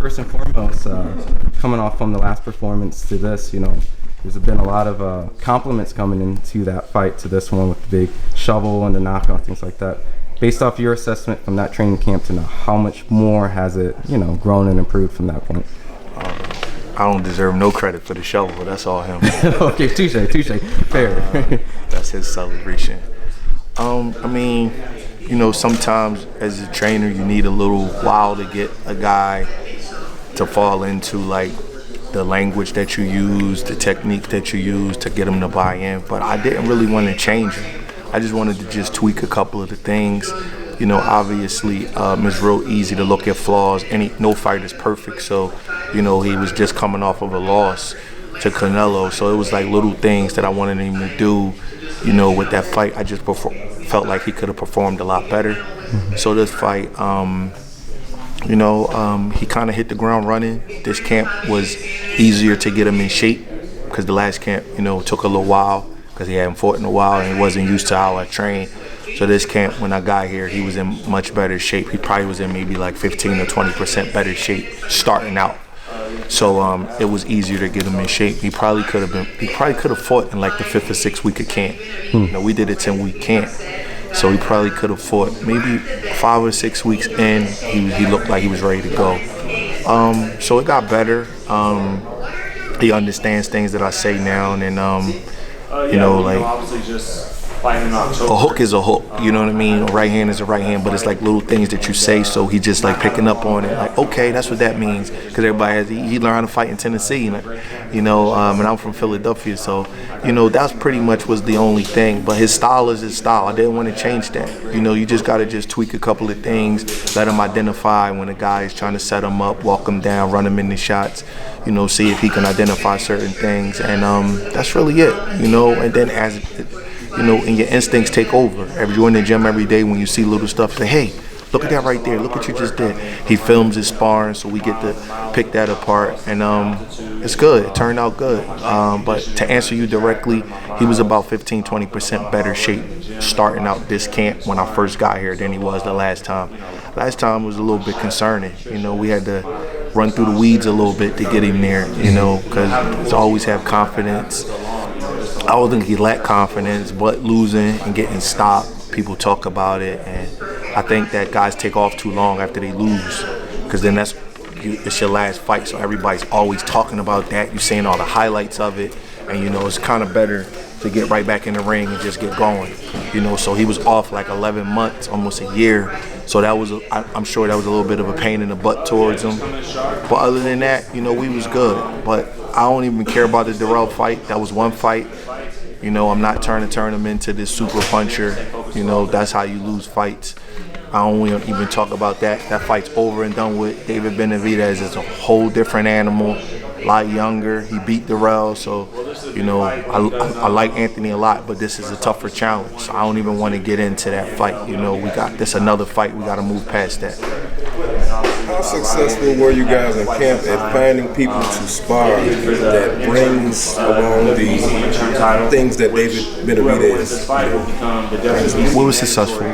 first and foremost, coming off from the last performance to this, there's been a lot of compliments coming into that fight to this one with the big shovel and the knockout, things like that. Based off your assessment from that training camp to now, how much more has it, grown and improved from that point? I don't deserve no credit for the shovel. That's all him. Okay, touche, fair. That's his celebration. I mean, sometimes as a trainer, you need a little while to get a guy to fall into like the language that you use, the technique that you use to get him to buy in. But I didn't really want to change him. I just wanted to just tweak a couple of the things. Obviously, it's real easy to look at flaws. No fight is perfect, so he was just coming off of a loss to Canelo, so it was like little things that I wanted him to do. With that fight, I just felt like he could have performed a lot better. Mm-hmm. So this fight, he kind of hit the ground running. This camp was easier to get him in shape because the last camp, took a little while because he hadn't fought in a while and he wasn't used to how I trained. So this camp, when I got here, he was in much better shape. He probably was in maybe like 15 or 20% better shape starting out. So it was easier to get him in shape. He probably could have fought in like the 5th or 6th week of camp. We did a 10-week camp. So he probably could have fought maybe 5 or 6 weeks in. He looked like he was ready to go. So it got better. He understands things that I say now, and obviously just a hook is a hook, you know what I mean? A right hand is a right hand, but it's like little things that you say, so he just like picking up on it, like, okay, that's what that means, because everybody he learned how to fight in Tennessee, and I'm from Philadelphia, so that's pretty much was the only thing. But his style is his style. I didn't want to change that. You just got to just tweak a couple of things, let him identify when a guy is trying to set him up, walk him down, run him into shots, see if he can identify certain things, and that's really it, and then as and your instincts take over. If you're in the gym every day, when you see little stuff, say, hey, look at that right there. Look what you just did. He films his sparring, so we get to pick that apart. And it's good. It turned out good. But to answer you directly, he was about 15, 20% better shape starting out this camp when I first got here than he was the last time. Last time was a little bit concerning. We had to run through the weeds a little bit to get him there, because he's always have confidence. I don't think he lacked confidence, but losing and getting stopped, people talk about it, and I think that guys take off too long after they lose, because then it's your last fight, so everybody's always talking about that. You're seeing all the highlights of it, and it's kind of better to get right back in the ring and just get going. So he was off like 11 months, almost a year. So I'm sure that was a little bit of a pain in the butt towards him. But other than that, we was good. But I don't even care about the Darrell fight. That was one fight. I'm not trying to turn him into this super puncher. That's how you lose fights. I don't even talk about that. That fight's over and done with. David Benavidez is a whole different animal, a lot younger. He beat Darrell, so I like Anthony a lot, but this is a tougher challenge. So I don't even want to get into that fight. We got this another fight. We got to move past that. How successful were you guys in camp at finding people to spar that brings along the things that David Benavidez brings? We were successful.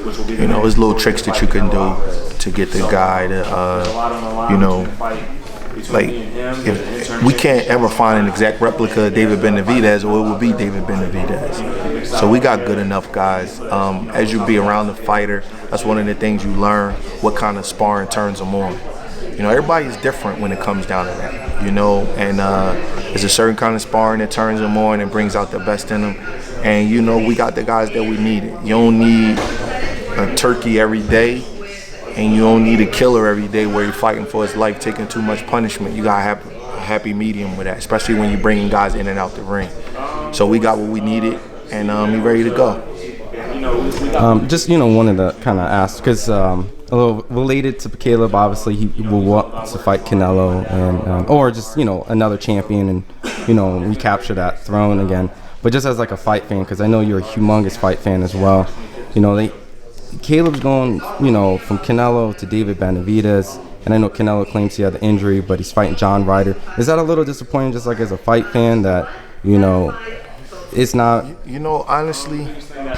There's little tricks that you can do to get the guy to, if we can't ever find an exact replica of David Benavidez, or it would be David Benavidez. So we got good enough guys. As you be around the fighter, that's one of the things you learn, what kind of sparring turns them on. Everybody's different when it comes down to that, and there's a certain kind of sparring that turns them on and brings out the best in them. And, we got the guys that we needed. You don't need a turkey every day, and you don't need a killer every day where you're fighting for his life, taking too much punishment. You gotta have a happy medium with that, especially when you're bringing guys in and out the ring. So we got what we needed, and we're ready to go. Just wanted to kind of ask, because a little related to Caleb, obviously he will want to fight Canelo, and or just another champion, and recapture that throne again. But just as like a fight fan, because I know you're a humongous fight fan as well. Caleb's going, from Canelo to David Benavidez, and I know Canelo claims he had the injury, but he's fighting John Ryder. Is that a little disappointing, just like as a fight fan, that it's not? Honestly,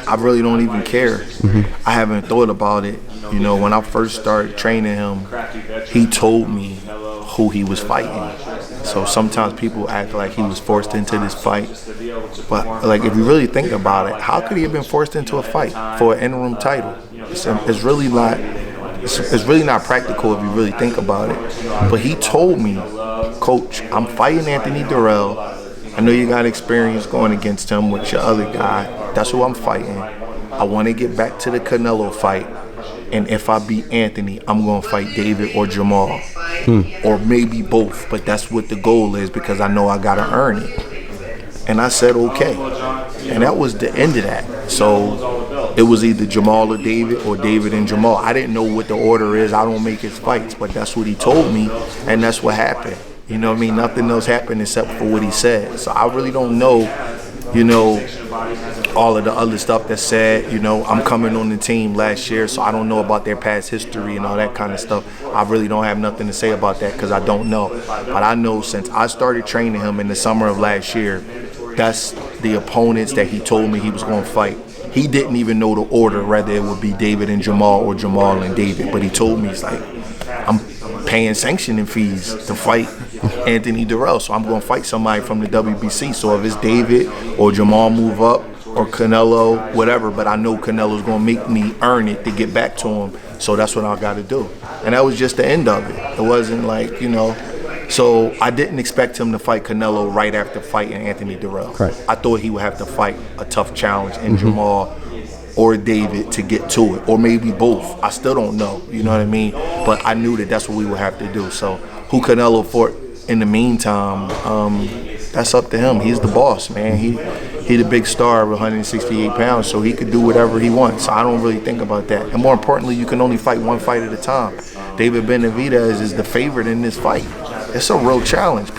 I really don't even care. Mm-hmm. I haven't thought about it. When I first started training him, he told me who he was fighting. So sometimes people act like he was forced into this fight. But like, if you really think about it, how could he have been forced into a fight for an interim title? It's really not practical if you really think about it. But he told me, Coach, I'm fighting Anthony Durrell. I know you got experience going against him with your other guy. That's who I'm fighting. I want to get back to the Canelo fight. And if I beat Anthony, I'm going to fight David or Jamal. Or maybe both. But that's what the goal is, because I know I got to earn it. And I said, okay. And that was the end of that. So it was either Jamal or David and Jamal. I didn't know what the order is. I don't make his fights. But that's what he told me. And that's what happened. You know what I mean? Nothing else happened except for what he said. So I really don't know, you know, all of the other stuff that's said. You know, I'm coming on the team last year, so I don't know about their past history and all that kind of stuff. I really don't have nothing to say about that because I don't know. But I know since I started training him in the summer of last year, that's the opponents that he told me he was going to fight. He didn't even know the order, whether it would be David and Jamal or Jamal and David. But he told me, it's like, I'm paying sanctioning fees to fight Anthony Durrell, so I'm going to fight somebody from the WBC. So if it's David or Jamal move up or Canelo, whatever, but I know Canelo's going to make me earn it to get back to him. So that's what I got to do. And that was just the end of it. It wasn't like, you know, so I didn't expect him to fight Canelo right after fighting Anthony Durrell. Correct. I thought he would have to fight a tough challenge in Jamal or David to get to it, or maybe both. I still don't know, you know what I mean? But I knew that that's what we would have to do. So who Canelo fought in the meantime, that's up to him. He's the boss, man. He the big star of 168 pounds, so he could do whatever he wants. So I don't really think about that. And more importantly, you can only fight one fight at a time. David Benavidez is the favorite in this fight. It's a real challenge.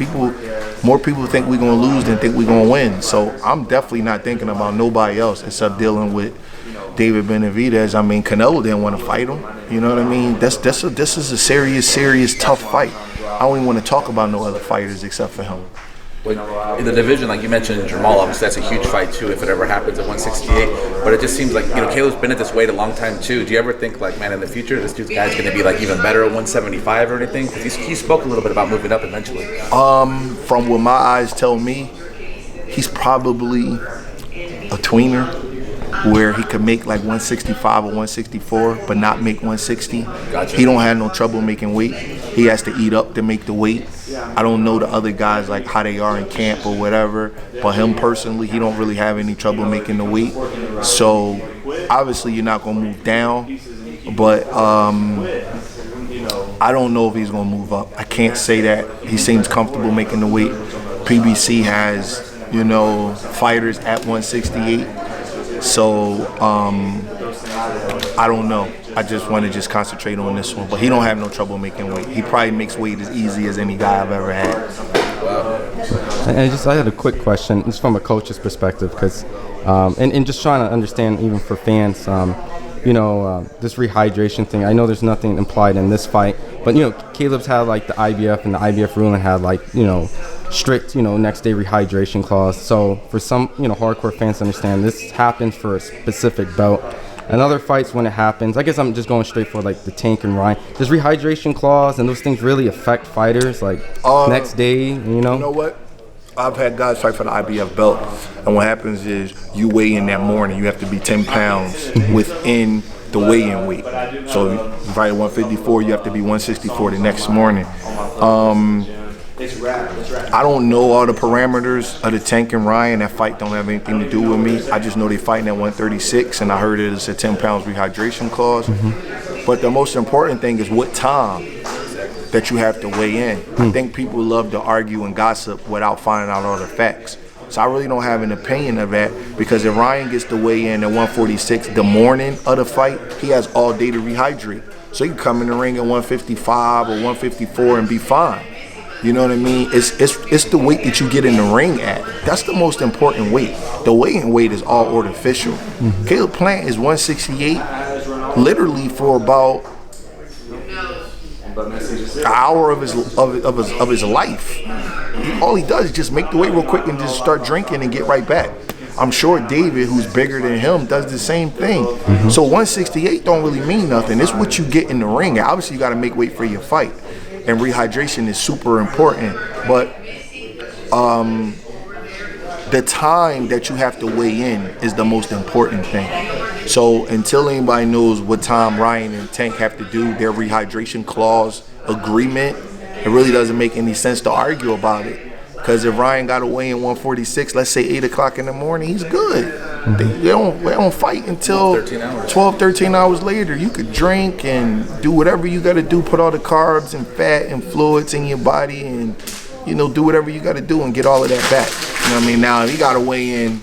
More people think we're going to lose than think we're going to win. So I'm definitely not thinking about nobody else except dealing with David Benavidez. I mean, Canelo didn't want to fight him. You know what I mean? This is a serious, tough fight. I don't even want to talk about no other fighters except for him. Well, in the division, like you mentioned, Jamal, obviously that's a huge fight too if it ever happens at 168. But it just seems like, you know, Caleb's been at this weight a long time too. Do you ever think, like, man, in the future this guy's going to be like even better at 175 or anything? Because he spoke a little bit about moving up eventually. From what my eyes tell me, he's probably a tweener, where he could make like 165 or 164, but not make 160. Gotcha. He don't have no trouble making weight. He has to eat up to make the weight. I don't know the other guys, like how they are in camp or whatever, but him personally, he don't really have any trouble making the weight. So obviously you're not gonna move down, but I don't know if he's gonna move up. I can't say that. He seems comfortable making the weight. PBC has, you know, fighters at 168. So I don't know. I just want to concentrate on this one. But he don't have no trouble making weight. He probably makes weight as easy as any guy I've ever had. And I had a quick question, just from a coach's perspective, because and just trying to understand, even for fans, you know, this rehydration thing. I know there's nothing implied in this fight, but you know, Caleb's had like the IBF, and the IBF ruling had like, you know, strict, you know, next day rehydration clause. So for some, you know, hardcore fans to understand, this happens for a specific belt. And other fights, when it happens, I guess I'm just going straight for like the Tank and Ryan. Does rehydration clause and those things really affect fighters, like next day, you know? You know what? I've had guys fight for the IBF belt, and what happens is you weigh in that morning. You have to be 10 pounds within the weigh-in weight. So you fight at 154, you have to be 164 the next morning. I don't know all the parameters of the Tank and Ryan. That fight don't have anything to do with me. I just know they fighting at 136, and I heard it's a 10 pounds rehydration clause. But the most important thing is what time that you have to weigh in. I think people love to argue and gossip without finding out all the facts. So I really don't have an opinion of that, because if Ryan gets to weigh in at 146 the morning of the fight, he has all day to rehydrate. So he can come in the ring at 155 or 154 and be fine. You know what I mean? It's the weight that you get in the ring at. That's the most important weight. The weigh-in weight is all artificial. Caleb Plant is 168 literally for about an hour of his life. All he does is just make the weight real quick and just start drinking and get right back. I'm sure David, who's bigger than him, does the same thing. So 168 don't really mean nothing. It's what you get in the ring. Obviously, you got to make weight for your fight. and rehydration is super important. But the time that you have to weigh in is the most important thing. So until anybody knows what time Ryan and Tank have to do their rehydration clause agreement, it really doesn't make any sense to argue about it. Because if Ryan got to weigh in 146, let's say 8 o'clock in the morning, he's good. They don't fight until 12, 13 hours later. You could drink and do whatever you got to do, put all the carbs and fat and fluids in your body and, do whatever you got to do and get all of that back. You know what I mean? Now, if you got to weigh in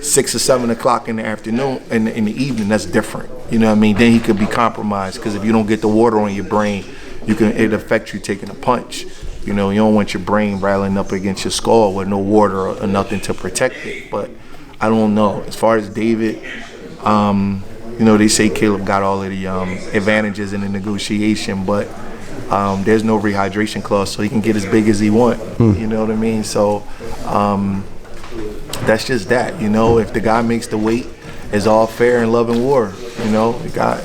6 or 7 o'clock in the afternoon, in the evening, that's different. You know what I mean? Then he could be compromised because if you don't get the water on your brain, it affects you taking a punch. You don't want your brain rattling up against your skull with no water or nothing to protect it. But I don't know. As far as David, they say Caleb got all of the advantages in the negotiation, but there's no rehydration clause, so he can get as big as he want. You know what I mean? So that's just that. If the guy makes the weight, it's all fair in love and war. The guy,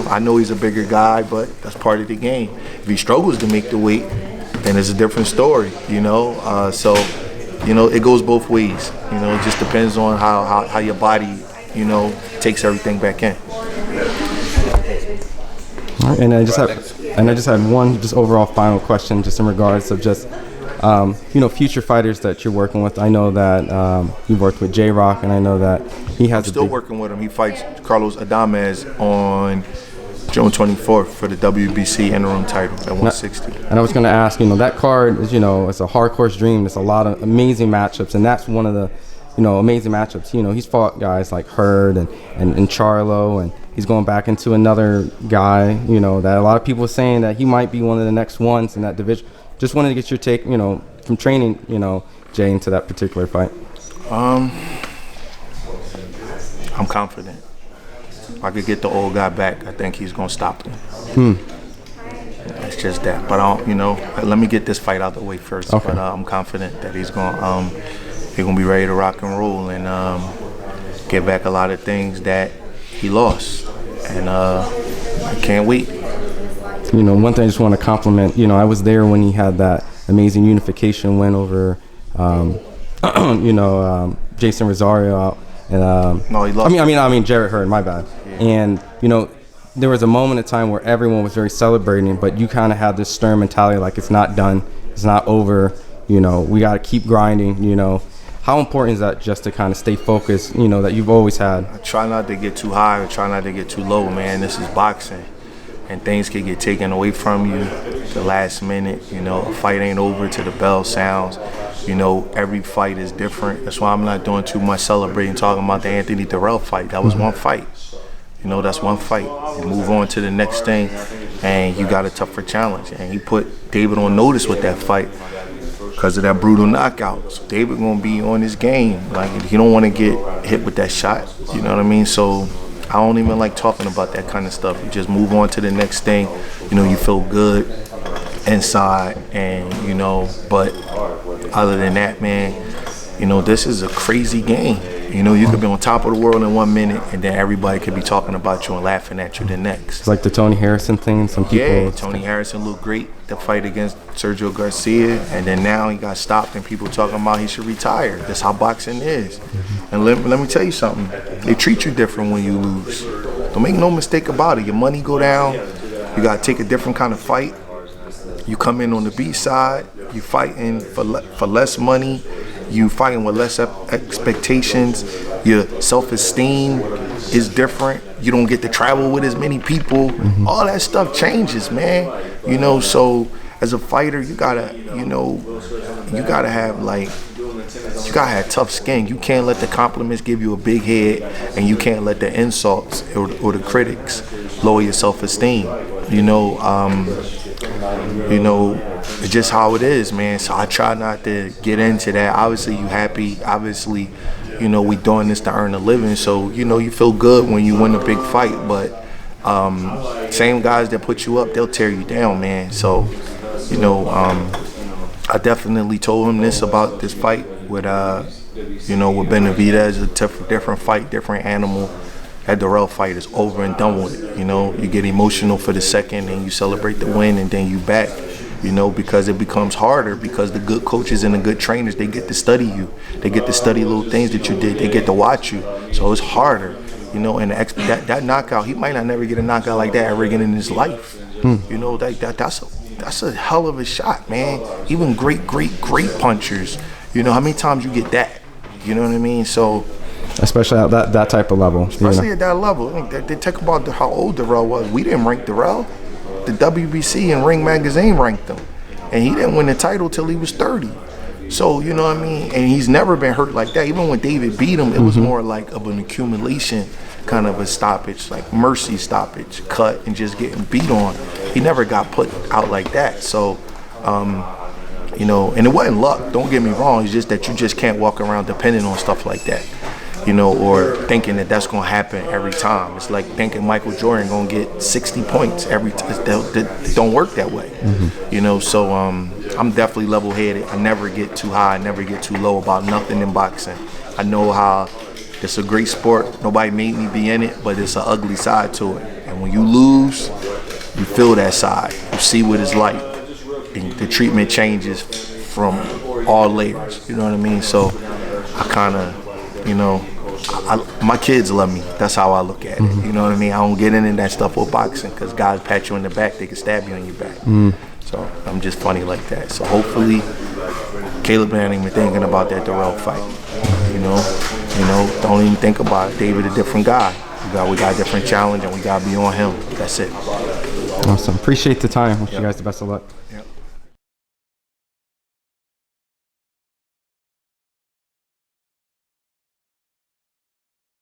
I know he's a bigger guy, but that's part of the game. If he struggles to make the weight, then it's a different story. So it goes both ways. It just depends on how your body, takes everything back in. All right, and I just had one overall final question, just in regards of just future fighters that you're working with. I know that you've worked with J-Rock, and I know that he has. I'm still working with him. He fights Carlos Adames on June 24th for the WBC interim title at 160. And I was going to ask, that card is, it's a hardcore dream. There's a lot of amazing matchups, and that's one of the, amazing matchups. He's fought guys like Hurd and Charlo, and he's going back into another guy, that a lot of people are saying that he might be one of the next ones in that division. Just wanted to get your take, from training, Jay, into that particular fight. I'm confident. If I could get the old guy back, I think he's gonna stop him. It's just that. But let me get this fight out the way first. Okay. But I'm confident that he's gonna be ready to rock and roll and get back a lot of things that he lost. And I can't wait. One thing I just want to compliment, I was there when he had that amazing unification win over, Jason Rosario out. And no, he lost. I mean, Jarrett Hurd, my bad. Yeah. And, there was a moment in time where everyone was very celebrating, but you kind of had this stern mentality, like it's not done, it's not over, we got to keep grinding, How important is that just to kind of stay focused, that you've always had? I try not to get too high or try not to get too low, man. This is boxing. And things can get taken away from you the last minute. A fight ain't over till the bell sounds. Every fight is different. That's why I'm not doing too much celebrating, talking about the Anthony Durrell fight. That was one fight. That's one fight. You move on to the next thing, and you got a tougher challenge. And he put David on notice with that fight because of that brutal knockout. So David gonna be on his game. Like, he don't want to get hit with that shot. You know what I mean? So I don't even like talking about that kind of stuff. You just move on to the next thing. You feel good inside, and but other than that, man, this is a crazy game. You could be on top of the world in 1 minute, and then everybody could be talking about you and laughing at you the next. It's like the Tony Harrison thing. Some people. Yeah, Tony Harrison looked great. The fight against Sergio Garcia, and then now he got stopped, and people talking about he should retire. That's how boxing is. And let me tell you something. They treat you different when you lose. Don't make no mistake about it. Your money go down. You gotta take a different kind of fight. You come in on the B side. You fighting for less money. You fighting with less expectations. Your self-esteem is different. You don't get to travel with as many people. All that stuff changes, man. So as a fighter, you gotta have tough skin. You can't let the compliments give you a big head, and you can't let the insults or the critics lower your self-esteem. It's just how it is, man. So I try not to get into that. Obviously, you happy. Obviously, we doing this to earn a living. So, you feel good when you win a big fight. But same guys that put you up, they'll tear you down, man. So, I definitely told him this about this fight with Benavidez. A different fight, different animal. That Durrell fight is over and done with. You get emotional for the second, and you celebrate the win, and then you back. you know, because it becomes harder because the good coaches and the good trainers, they get to study you. They get to study little things that you did. They get to watch you. So it's harder, you know, and that knockout, he might not never get a knockout like that ever again in his life. You know, that's a hell of a shot, man. Even great punchers, you know, how many times you get that? You know what I mean? So especially at that type of level. Especially at that level. They talk about how old Darrell was. We didn't rank Darrell. The WBC and Ring Magazine ranked him. And he didn't win the title till he was 30. So, you know what I mean? And he's never been hurt like that. Even when David beat him, it was more like of an accumulation kind of a stoppage, like mercy stoppage, cut and just getting beat on. He never got put out like that. So, you know, and it wasn't luck. Don't get me wrong. It's just that you just can't walk around depending on stuff like that. You know, or thinking that that's going to happen every time. It's like thinking Michael Jordan going to get 60 points every time. It don't work that way. You know, so I'm definitely level-headed. I never get too high. I never get too low about nothing in boxing. I know how it's a great sport. Nobody made me be in it, but it's an ugly side to it. And when you lose, you feel that side. You see what it's like. And the treatment changes from all layers. You know what I mean? So I kind of, you know, my kids love me. That's how I look at it. You know what I mean? I don't get into that stuff with boxing because guys pat you in the back, they can stab you in your back. So I'm just funny like that. So hopefully, Caleb ain't even thinking about that Darrell fight. You know, don't even think about it. David a different guy. We got a different challenge, and we gotta be on him. That's it. Awesome. Appreciate the time. Wish you guys the best of luck.